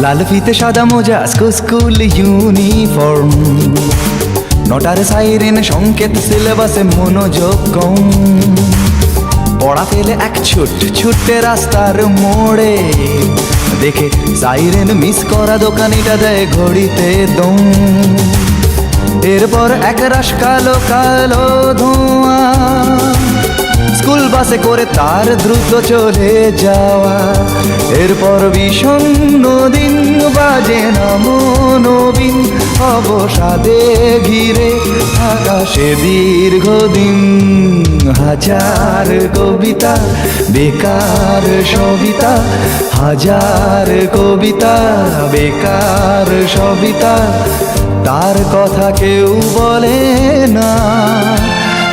লাল ফিতে সাদা মোজা স্কুল ইউনিফর্ম, নটার সাইরেন সংকেত সিলেবাসে মনোযোগ কম। পড়া ফেলে এক ছুটে রাস্তার মোড়ে, দেখে সাইরেন মিস করা দোকানিটা দেয় ঘড়িতে দম। এরপর এক রাশ কালো কালো ধোঁয়া, স্কুল বাসে করে তার দ্রুত চলে যাওয়া। এরপর বিষণ্ণ দিন বাজে না মনোবিন, অবসাদে ঘিরে আকাশে দীর্ঘদিন। হাজার কবিতা বেকার সবিতা, হাজার কবিতা বেকার সবিতা, তার কথা কেউ বলে না।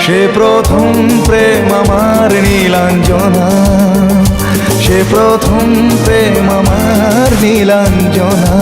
সে প্রথম প্রেম আমার নীলাঞ্জনা, সে প্রথম প্রেম আমার নীলাঞ্জনা।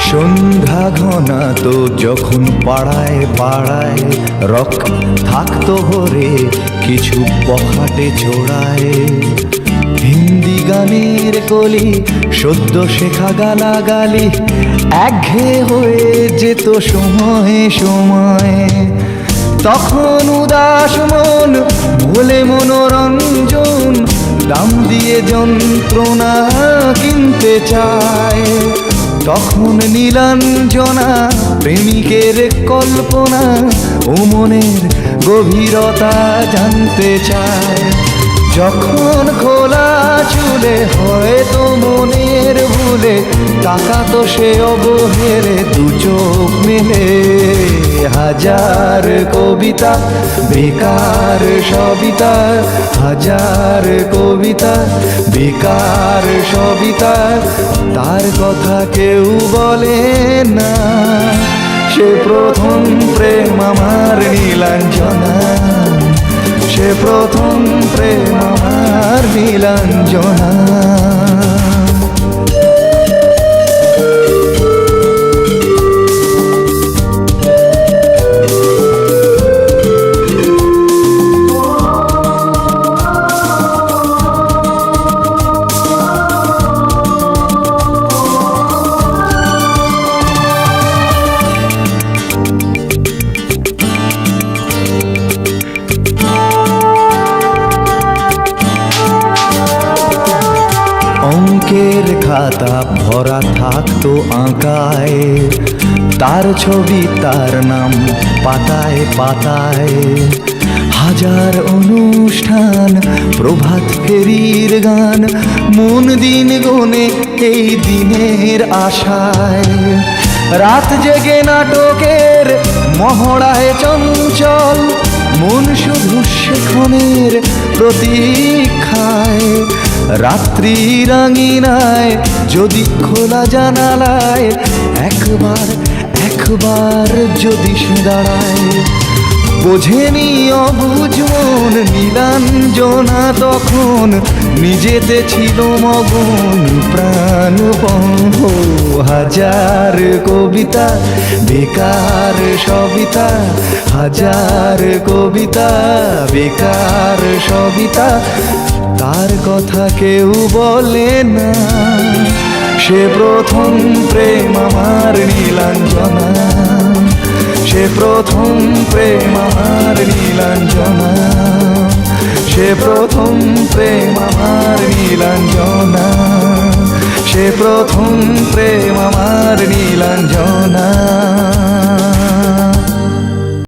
সন্ধ্যা ঘনা তো যখন পাড়ায় পাড়ায় রক থাকতো ভরে কিছু বখাটে চোড়ায়। হিন্দি গানের কলি সদ্য শেখা গালাগালি একঘেয়ে হয়ে যেত সময়ে সময়ে। তখন উদাস মন ভোলে মনোরঞ্জন, দাম দিয়ে যন্ত্রণা কিনতে চায়। তখন নীলাঞ্জনা প্রেমিকের কল্পনা ও মনের গভীরতা জানতে চায়। যখন খোলা চুলে হয়তো মনের ভুলে তাকাতো সে অবহেলে দু চোখ মেলে। হাজার কবিতা বেকার সবিতা, হাজার কবিতা বেকার সবিতা, তার কথা কেউ বলে না। সে প্রথম প্রেম আমার নীলাঞ্জনা, সে প্রথম প্রেম আমার নীলাঞ্জনা। অঙ্কের খাতা ভরা থাকতো আঁকায়, তার ছবি তার নাম পাতায় পাতায়। হাজার অনুষ্ঠান প্রভাত ফেরির গান, মন দিন গোনে এই দিনের আশায়। রাত জেগে নাটকের মহড়ায় চঞ্চল, মন শুধু সেক্ষণের প্রতীক্ষায়। রাত্রি রাঙিনায় যদি খোলা জানালায় একবার একবার যদি সে দাঁড়ায়। বোঝেনি অবুঝ মন নীলাঞ্জনা তখন, নিজেতে ছিল মগন প্রাণপণ। হাজার কবিতা বেকার সবিতা, হাজার কবিতা বেকার সবিতা, তার কথা কেউ বলে না। সে প্রথম প্রেম আমার নীলাঞ্জনা, সে প্রথম প্রেম আমার নীলাঞ্জনা, সে প্রথম প্রেম আমার নীলাঞ্জনা, সে প্রথম প্রেম আমার নীলাঞ্জনা।